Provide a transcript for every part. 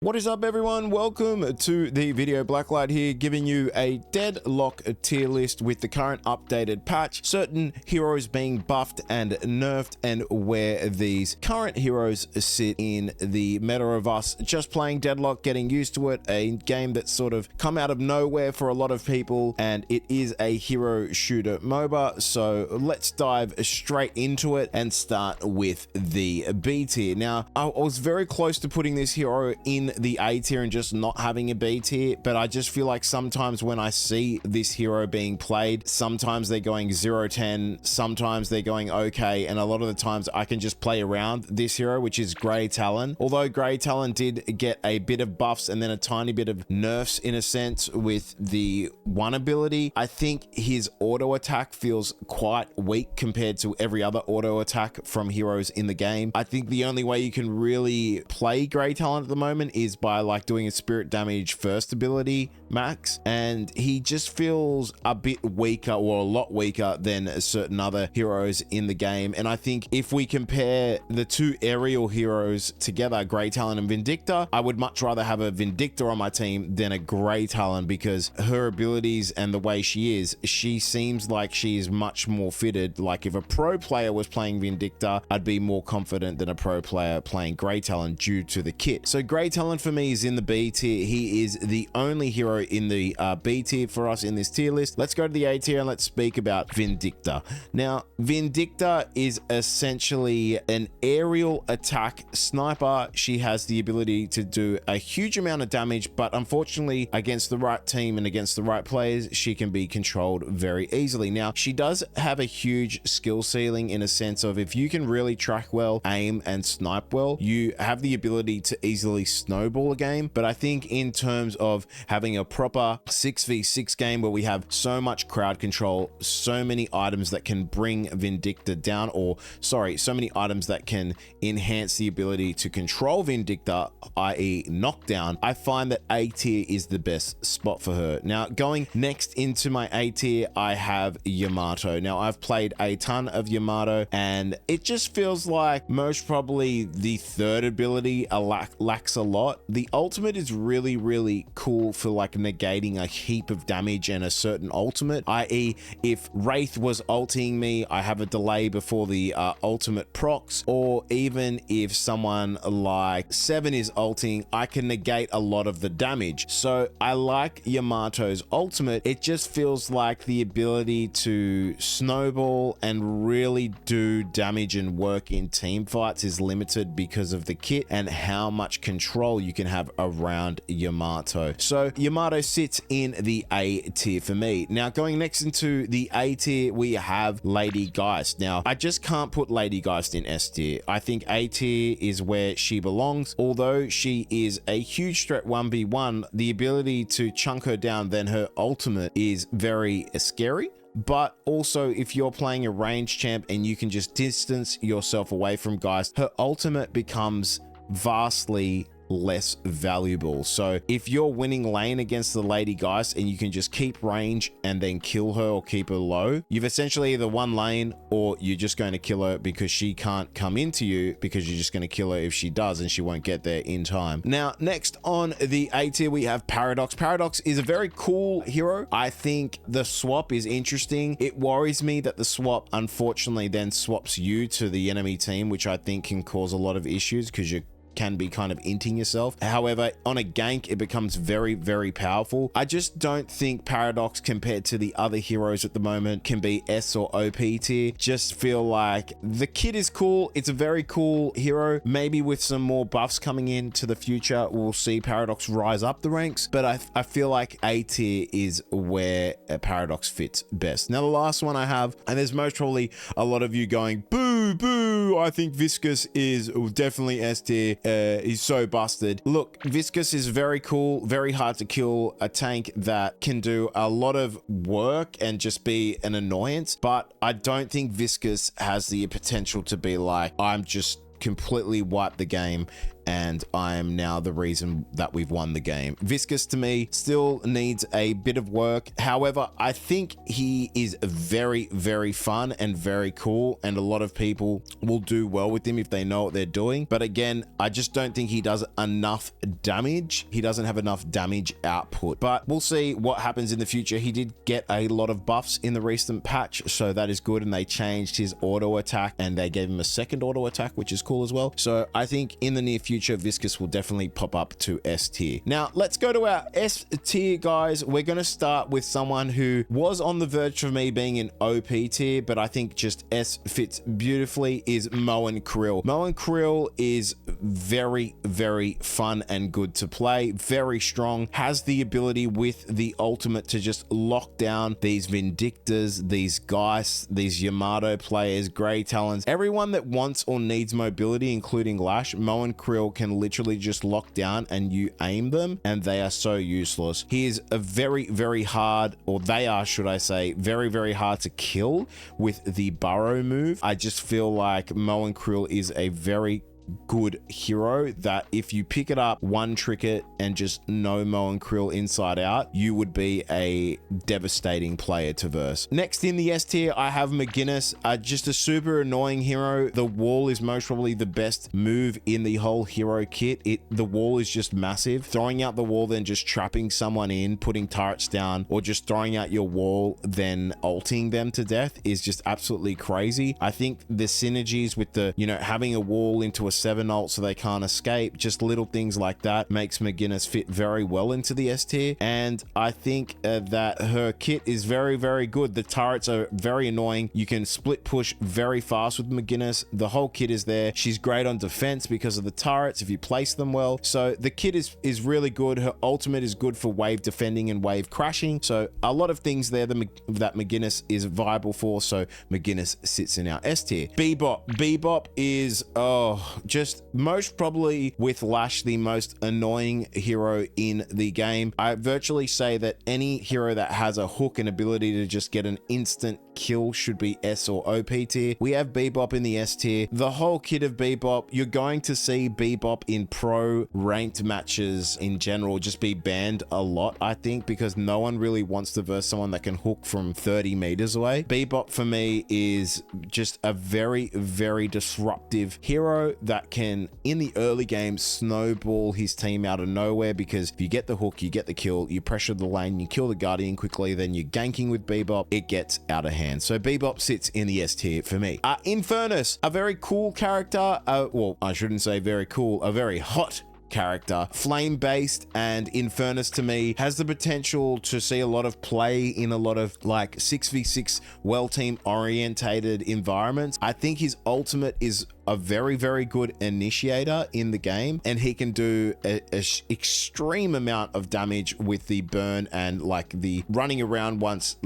What is up, everyone? Welcome to the video. Blacklight here, giving you a Deadlock tier list with the current updated patch, certain heroes being buffed and nerfed, and where these current heroes sit in the meta of us just playing Deadlock, getting used to it, a game that's sort of come out of nowhere for a lot of people, and it is a hero shooter MOBA. So let's dive straight into it and start with the B tier. Now, I was very close to putting this hero in the A tier and just not having a B tier, but I just feel like sometimes when I see this hero being played, sometimes they're going 0-10, sometimes they're going okay, and a lot of the times I can just play around this hero, which is Grey Talon. Although Grey Talon did get a bit of buffs and then a tiny bit of nerfs in a sense with the one ability, I think his auto attack feels quite weak compared to every other auto attack from heroes in the game. I think the only way you can really play Grey Talon at the moment is by like doing a spirit damage first ability max, and he just feels a bit weaker, or a lot weaker than certain other heroes in the game. And I think if we compare the two aerial heroes together, Grey Talon and Vindicta, I would much rather have a Vindicta on my team than a Grey Talon, because her abilities and the way she seems like she is much more fitted. Like if a pro player was playing Vindicta, I'd be more confident than a pro player playing Grey Talon due to the kit. So Grey Talon for me is in the B tier. He is the only hero in the B tier for us in this tier list. Let's go to the A tier and let's speak about Vindicta. Now, Vindicta is essentially an aerial attack sniper. She has the ability to do a huge amount of damage, but unfortunately against the right team and against the right players, she can be controlled very easily. Now, she does have a huge skill ceiling in a sense of if you can really track well, aim and snipe well, you have the ability to easily snowball a game. But I think in terms of having a proper 6v6 game where we have so much crowd control, so many items that can bring Vindicta down, or sorry, so many items that can enhance the ability to control Vindicta, i.e. knockdown, I find that A tier is the best spot for her. Now, going next into my A tier, I have Yamato. Now, I've played a ton of Yamato, and it just feels like most probably the third ability lacks a lot. The ultimate is really cool for like negating a heap of damage and a certain ultimate, i.e. if Wraith was ulting me, I have a delay before the ultimate procs, or even if someone like 7 is ulting, I can negate a lot of the damage. So I like Yamato's ultimate. It just feels like the ability to snowball and really do damage and work in team fights is limited because of the kit and how much control you can have around Yamato. So Yamato sits in the A tier for me. Now, going next into the A tier, we have Lady Geist. Now, I just can't put Lady Geist in S tier. I think A tier is where she belongs. Although she is a huge threat 1v1, the ability to chunk her down, then her ultimate is very scary. But also, if you're playing a range champ and you can just distance yourself away from Geist, her ultimate becomes vastly less valuable. So if you're winning lane against the Lady Geist and you can just keep range and then kill her or keep her low, you've essentially either won lane or you're just going to kill her because she can't come into you, because you're just going to kill her if she does and she won't get there in time. Now, next on the A tier, we have Paradox. Paradox is a very cool hero. I think the swap is interesting. It worries me that the swap unfortunately then swaps you to the enemy team, which I think can cause a lot of issues because you can be kind of inting yourself. However, on a gank, it becomes very powerful. I just don't think Paradox compared to the other heroes at the moment can be S or OP tier. Just feel like the kit is cool. It's a very cool hero. Maybe with some more buffs coming into the future, we'll see Paradox rise up the ranks, but I feel like A tier is where Paradox fits best. Now, the last one I have, and there's most probably a lot of you going, boo, I think Viscous is definitely S tier. He's so busted. Look, Viscous is very cool, very hard to kill, a tank that can do a lot of work and just be an annoyance, but I don't think Viscous has the potential to be like, I'm just completely wipe the game and I am now the reason that we've won the game. Viscous to me still needs a bit of work. However, I think he is very, very fun and very cool, and a lot of people will do well with him if they know what they're doing. But again, I just don't think he does enough damage. He doesn't have enough damage output, but we'll see what happens in the future. He did get a lot of buffs in the recent patch, so that is good, and they changed his auto attack and they gave him a second auto attack, which is cool as well. So I think in the near future, Viscous will definitely pop up to S tier. Now let's go to our S tier, guys. We're going to start with someone who was on the verge of me being an OP tier, but I think just S fits beautifully, is Moen Krill. Moen Krill is very, very fun and good to play, very strong, has the ability with the ultimate to just lock down these Vindictors, these Geists, these Yamato players, Grey Talons, everyone that wants or needs mobility, including Lash. Moen Krill can literally just lock down and you aim them and they are so useless. He is a very, very hard, or they are, should I say, very, very hard to kill with the burrow move. I just feel like Moen Krill is a very good hero that if you pick it up, one trick it, and just know Moen Krill inside out, you would be a devastating player to verse. Next in the S tier, I have McGinnis, just a super annoying hero. The wall is most probably the best move in the whole hero kit. The wall is just massive. Throwing out the wall, then just trapping someone in, putting turrets down, or just throwing out your wall, then ulting them to death is just absolutely crazy. I think the synergies with the, having a wall into a 7 ult so they can't escape, just little things like that makes McGinnis fit very well into the S tier. And I think that her kit is very, very good. The turrets are very annoying. You can split push very fast with McGinnis. The whole kit is there. She's great on defense because of the turrets if you place them well. So the kit is really good. Her ultimate is good for wave defending and wave crashing. So a lot of things there that McGinnis is viable for. So McGinnis sits in our S tier. Bebop. Bebop is, just most probably with Lash the most annoying hero in the game. I virtually say that any hero that has a hook and ability to just get an instant kill should be S or OP tier. We have Bebop in the S tier. The whole kit of Bebop, you're going to see Bebop in pro ranked matches in general just be banned a lot, I think, because no one really wants to verse someone that can hook from 30 meters away. Bebop for me is just a very, very disruptive hero that can, in the early game, snowball his team out of nowhere, because if you get the hook, you get the kill, you pressure the lane, you kill the Guardian quickly, then you're ganking with Bebop, it gets out of hand. So Bebop sits in the S tier for me. Infernus, a very cool character. Well, I shouldn't say very cool, a very hot character, flame based, and Infernus to me has the potential to see a lot of play in a lot of like 6v6 well team orientated environments. I think his ultimate is a very, very good initiator in the game, and he can do a extreme amount of damage with the burn and like the running around once.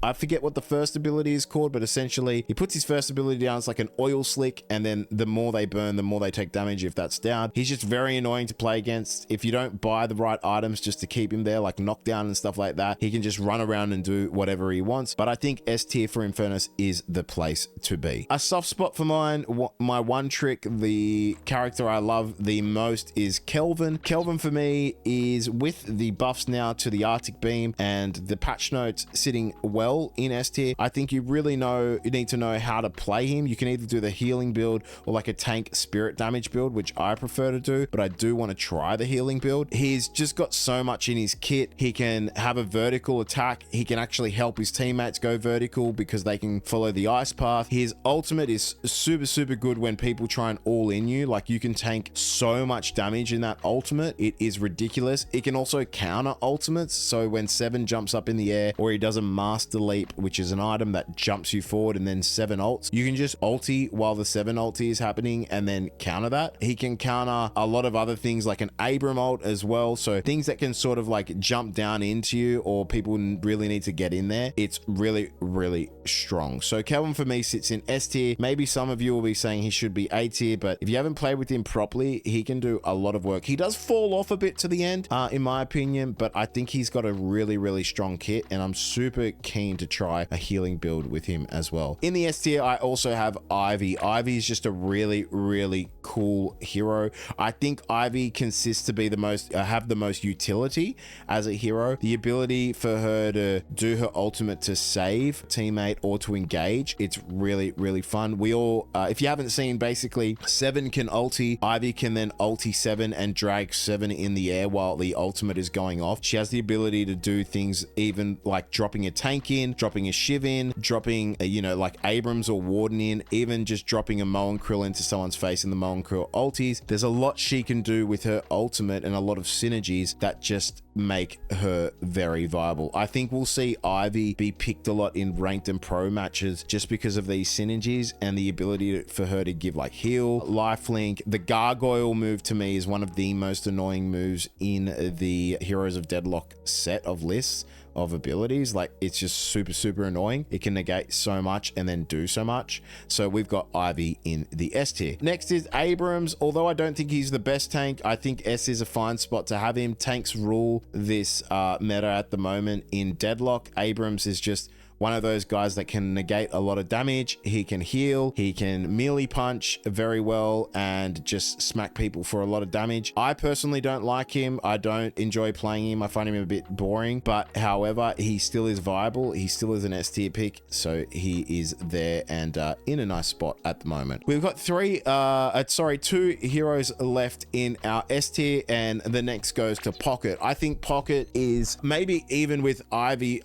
I forget what the first ability is called, but essentially he puts his first ability down. It's like an oil slick, and then the more they burn, the more they take damage if that's down. He's just very annoying to play against. If you don't buy the right items just to keep him there, like knockdown and stuff like that, he can just run around and do whatever he wants. But I think S tier for Infernus is the place to be. A soft spot for mine, my one trick, the character I love the most is Kelvin. Kelvin for me is, with the buffs now to the Arctic Beam and the patch notes sitting well in S tier, I think you need to know how to play him. You can either do the healing build or like a tank spirit damage build, which I prefer to do, but I do want to try the healing build. He's just got so much in his kit. He can have a vertical attack. He can actually help his teammates go vertical because they can follow the ice path. His ultimate is super, super good when people try and all in you. Like, you can tank so much damage in that ultimate. It is ridiculous. It can also counter ultimates. So when 7 jumps up in the air, or he does a master leap, which is an item that jumps you forward, and then 7 ults, you can just ulti while the 7 ulti is happening and then counter that. He can counter a lot of other things like an Abram ult as well. So things that can sort of like jump down into you, or people really need to get in there. It's really, really strong. So Kelvin for me sits in S tier. Maybe some of you will be saying saying he should be A tier, but if you haven't played with him properly, he can do a lot of work. He does fall off a bit to the end, in my opinion, but I think he's got a really, really strong kit, and I'm super keen to try a healing build with him as well. In the S tier, I also have Ivy. Ivy is just a really, really cool hero. I think Ivy consists to be the most, have the most utility as a hero. The ability for her to do her ultimate to save teammate or to engage, it's really, really fun. We all, if you haven't seen, basically 7 can ulti, Ivy can then ulti 7 and drag 7 in the air while the ultimate is going off. She has the ability to do things even like dropping a tank in, dropping a shiv in, dropping a, you know, like Abrams or Warden in, even just dropping a Moen Krill into someone's face and the Moen Krill ultis. There's a lot she can do with her ultimate and a lot of synergies that just make her very viable. I think we'll see Ivy be picked a lot in ranked and pro matches just because of these synergies and the ability for her to give like heal, lifelink. The gargoyle move to me is one of the most annoying moves in the Heroes of Deadlock set of lists of abilities. Like, it's just super annoying. It can negate so much and then do so much. So we've got Ivy in the S tier. Next is Abrams. Although I don't think he's the best tank, I think S is a fine spot to have him. Tanks rule this meta at the moment in Deadlock. Abrams is just one of those guys that can negate a lot of damage. He can heal, he can melee punch very well and just smack people for a lot of damage. I personally don't like him. I don't enjoy playing him. I find him a bit boring, but however, he still is viable. He still is an S tier pick, so he is there and in a nice spot at the moment. We've got 2 heroes left in our S tier, and the next goes to Pocket. I think Pocket is maybe even with Ivy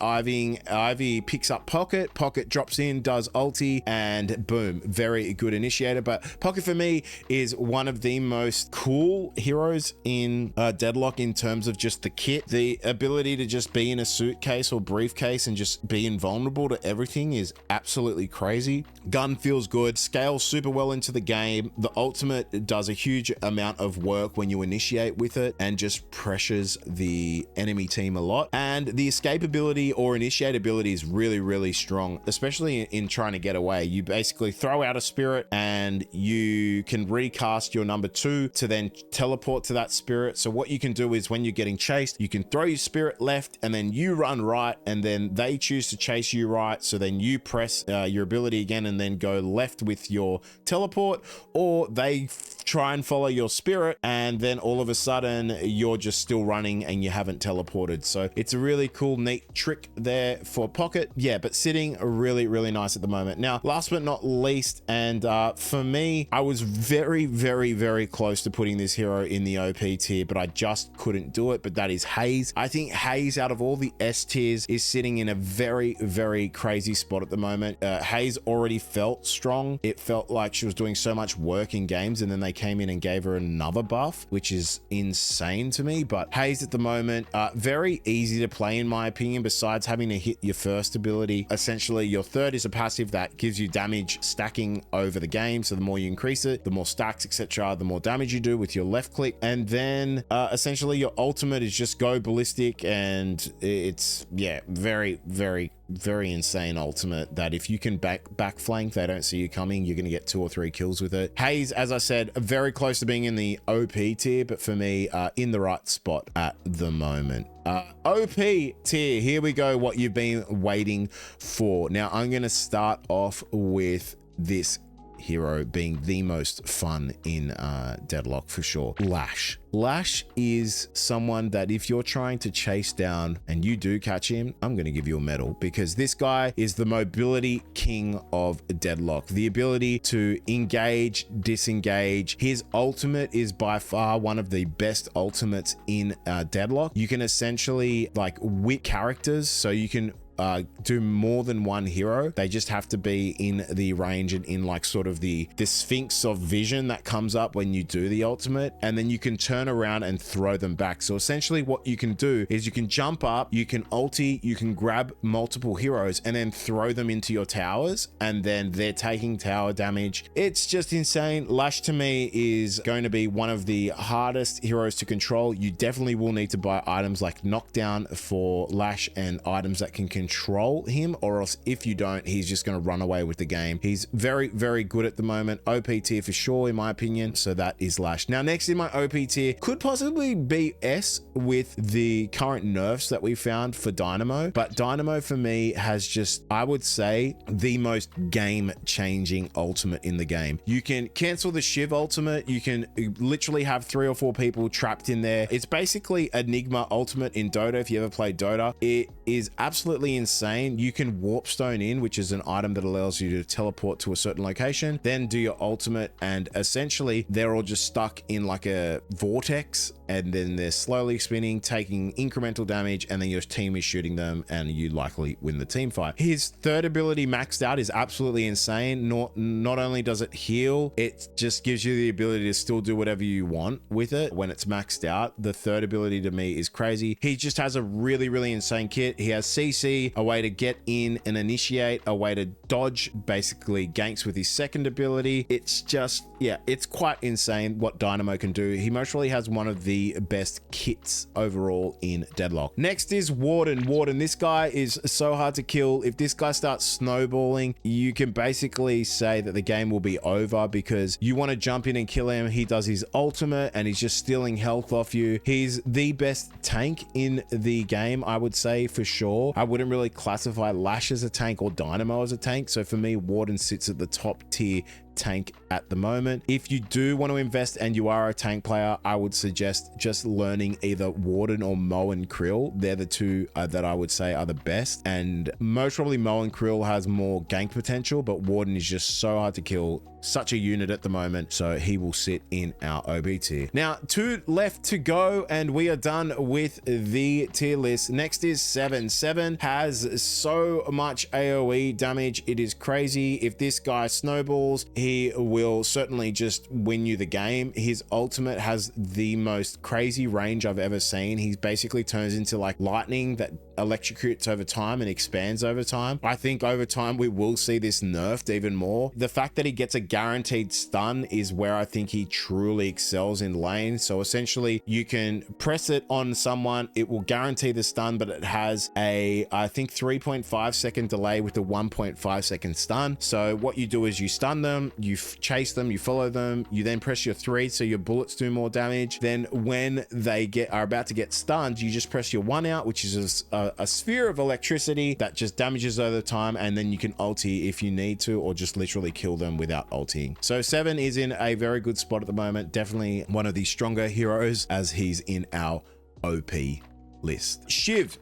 picks up Pocket drops in, does ulti, and boom, very good initiator. But Pocket for me is one of the most cool heroes in Deadlock in terms of just the kit. The ability to just be in a suitcase or briefcase and just be invulnerable to everything is absolutely crazy. Gun feels good, scales super well into the game. The ultimate does a huge amount of work when you initiate with it and just pressures the enemy team a lot. And the escape ability or initiate ability is really strong, especially in trying to get away. You basically throw out a spirit and you can recast your number 2 to then teleport to that spirit. So what you can do is when you're getting chased, you can throw your spirit left and then you run right, and then they choose to chase you right. So then you press your ability again and then go left with your teleport, or they try and follow your spirit and then all of a sudden you're just still running and you haven't teleported. So it's a really cool, neat trick there for Pocket. Yeah, but sitting really nice at the moment. Now, last but not least, and for me, I was very close to putting this hero in the OP tier, but I just couldn't do it. But that is Haze. I think Haze, out of all the S tiers, is sitting in a very crazy spot at the moment. Haze already felt strong. It felt like she was doing so much work in games, and then they came in and gave her another buff, which is insane to me. But Haze at the moment, very easy to play in my opinion, besides having to hit your first ability. Essentially, your third is a passive that gives you damage stacking over the game. So the more you increase it, the more stacks, etc., the more damage you do with your left click. And then essentially your ultimate is just go ballistic, and it's, yeah, very insane ultimate that if you can back flank, they don't see you coming, you're gonna get 2 or 3 kills with it. Haze, as I said, very close to being in the OP tier, but for me, in the right spot at the moment. OP tier, here we go, what you've been waiting for. Now, I'm gonna start off with this hero being the most fun in Deadlock for sure. Lash is someone that if you're trying to chase down and you do catch him, I'm going to give you a medal, because this guy is the mobility king of Deadlock. The ability to engage, disengage. His ultimate is by far one of the best ultimates in Deadlock. You can essentially like whip characters, so you can do more than one hero. They just have to be in the range and in like sort of the sphinx of vision that comes up when you do the ultimate, and then you can turn around and throw them back. So essentially what you can do is you can jump up, you can ulti, you can grab multiple heroes and then throw them into your towers, and then they're taking tower damage. It's just insane. Lash to me is going to be one of the hardest heroes to control. You definitely will need to buy items like knockdown for Lash and items that can control control him, or else if you don't, he's just going to run away with the game. He's very, very good at the moment. OP tier for sure, in my opinion. So that is Lash. Now, next in my OP tier could possibly be S with the current nerfs that we found for Dynamo. But Dynamo for me has just, I would say, the most game-changing ultimate in the game. You can cancel the Shiv ultimate. You can literally have 3 or 4 people trapped in there. It's basically Enigma ultimate in Dota if you ever played Dota. It is absolutely insane. You can warp stone in, which is an item that allows you to teleport to a certain location, then do your ultimate, and essentially they're all just stuck in like a vortex, and then they're slowly spinning, taking incremental damage, and then your team is shooting them and you likely win the team fight. His third ability maxed out is absolutely insane. Not only does it heal, it just gives you the ability to still do whatever you want with it when it's maxed out. The third ability to me is crazy. He just has a really, really insane kit. He has CC, a way to get in and initiate, a way to dodge, basically ganks with his second ability. It's just, yeah, it's quite insane what Dynamo can do. He most probably has one of the best kits overall in Deadlock. Next is Warden. Warden, this guy is so hard to kill. If this guy starts snowballing, you can basically say that the game will be over, because you want to jump in and kill him. He does his ultimate and he's just stealing health off you. He's the best tank in the game, I would say, for sure. I wouldn't really classify Lash as a tank or Dynamo as a tank. So for me, Warden sits at the top tier tank at the moment. If you do want to invest and you are a tank player, I would suggest just learning either Warden or Mo and Krill. They're the two that I would say are the best, and most probably Mo and Krill has more gank potential, but Warden is just so hard to kill, such a unit at the moment, so he will sit in our OB tier. Now, 2 left to go and we are done with the tier list. Next is 7. 7 has so much AoE damage, it is crazy. If this guy snowballs, he will certainly just win you the game. His ultimate has the most crazy range I've ever seen. He basically turns into like lightning that electrocutes over time and expands over time. I think over time we will see this nerfed even more. The fact that he gets a guaranteed stun is where I think he truly excels in lane. So essentially you can press it on someone, it will guarantee the stun, but it has a, I think, 3.5 second delay with a 1.5 second stun. So what you do is you stun them, you chase them, you follow them, you then press your 3 so your bullets do more damage. Then when they are about to get stunned, you just press your 1 out, which is a sphere of electricity that just damages over time, and then you can ulti if you need to, or just literally kill them without ulting. So 7 is in a very good spot at the moment. Definitely one of the stronger heroes, as he's in our OP list. Shiv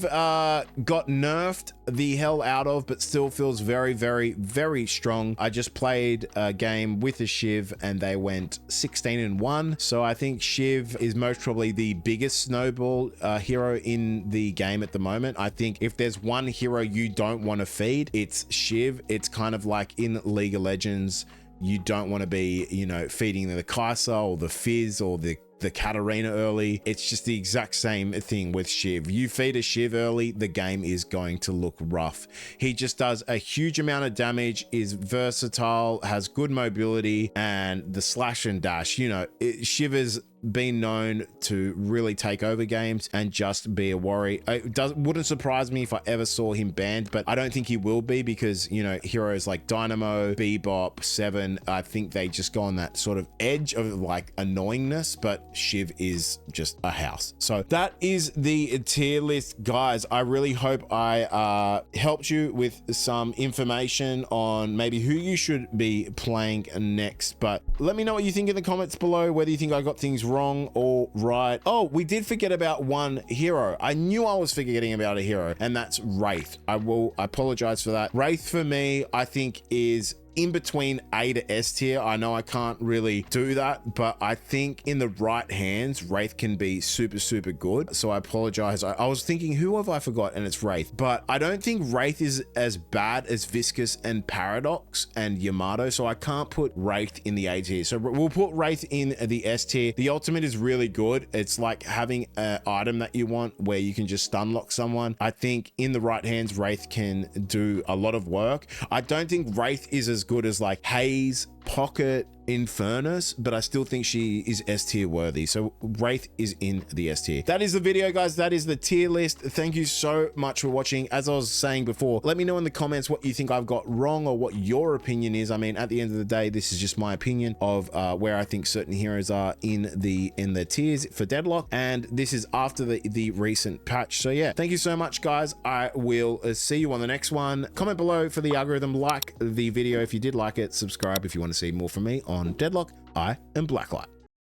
got nerfed the hell out of, but still feels very, very, very strong. I just played a game with a Shiv and they went 16-1. So I think Shiv is most probably the biggest snowball hero in the game at the moment. I think if there's one hero you don't want to feed, it's Shiv. It's kind of like in League of Legends, you don't want to be, you know, feeding the Kai'Sa or the Fizz or the Katarina early. It's just the exact same thing with Shiv. You feed a Shiv early, the game is going to look rough. He just does a huge amount of damage, is versatile, has good mobility, and the slash and dash, you know, Shiv has been known to really take over games and just be a worry. It wouldn't surprise me if I ever saw him banned, but I don't think he will be, because, you know, heroes like Dynamo, Bebop, 7, I think they just go on that sort of edge of like annoyingness, but Shiv is just a house. So that is the tier list, guys. I really hope I helped you with some information on maybe who you should be playing next, but let me know what you think in the comments below, whether you think I got things wrong or right. Oh, we did forget about one hero. I knew I was forgetting about a hero, and that's Wraith. I apologize for that. Wraith for me, I think, is in between A to S tier. I know I can't really do that, but I think in the right hands, Wraith can be super, super good. So I apologize. I was thinking, who have I forgot? And it's Wraith. But I don't think Wraith is as bad as Viscous and Paradox and Yamato. So I can't put Wraith in the A tier. So we'll put Wraith in the S tier. The ultimate is really good. It's like having an item that you want where you can just stun lock someone. I think in the right hands, Wraith can do a lot of work. I don't think Wraith is as good as like Haze, Pocket, in fairness, but I still think she is S tier worthy. So Wraith is in the S tier. That is the video, guys. That is the tier list. Thank you so much for watching. As I was saying before, let me know in the comments what you think I've got wrong or what your opinion is. I mean, at the end of the day, this is just my opinion of where I think certain heroes are in the tiers for Deadlock, and this is after the recent patch. So yeah, thank you so much, guys. I will see you on the next one. Comment below for the algorithm, like the video if you did like it, subscribe if you want to see more from me on Deadlock. I am Blacklight.